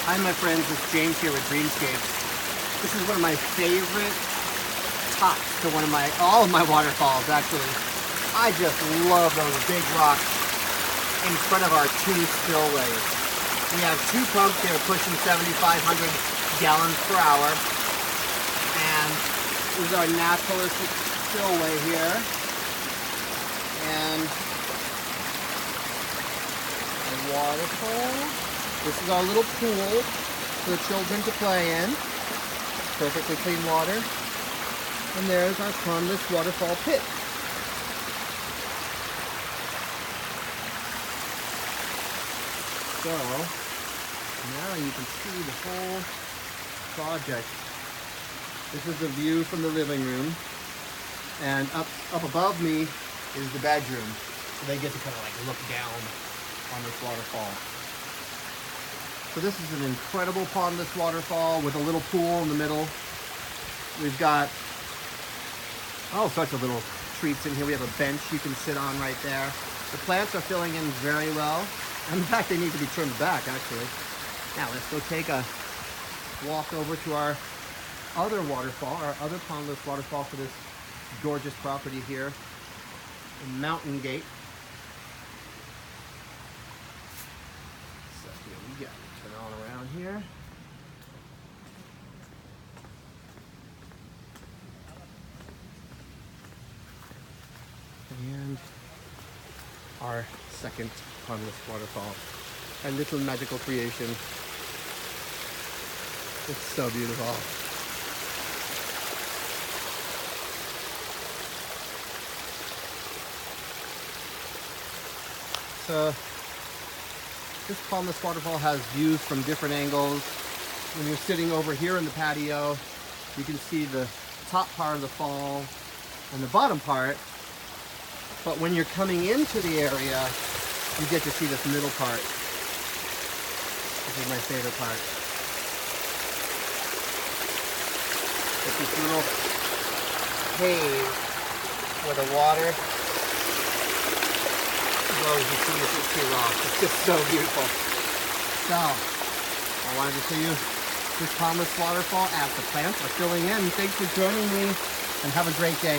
Hi my friends, it's James here with Dreamscapes. This is one of my favorite tops to all of my waterfalls actually. I just love those big rocks in front of our two spillways. We have two pumps here pushing 7,500 gallons per hour. And this is our naturalistic spillway here. And a waterfall. This is our little pool for the children to play in. Perfectly clean water. And there's our Pondless Waterfall pit. So, now you can see the whole project. This is the view from the living room. And up above me is the bedroom. So they get to kind of like look down on this waterfall. So this is an incredible pondless waterfall with a little pool in the middle. We've got all sorts of little treats in here. We have a bench you can sit on right there. The plants are filling in very well. In fact, they need to be trimmed back actually. Now let's go take a walk over to our other waterfall, our other pondless waterfall for this gorgeous property here in Mountain Gate. So here we go. Turn on around here. And our second pondless waterfall. A little magical creation. It's so beautiful. So this pondless waterfall has views from different angles. When you're sitting over here in the patio, you can see the top part of the fall and the bottom part. But when you're coming into the area, you get to see this middle part. This is my favorite part. It's this little cave where the water flows between the two rocks. It's just so beautiful. So, I wanted to show you this pondless waterfall as the plants are filling in. Thanks for joining me and have a great day.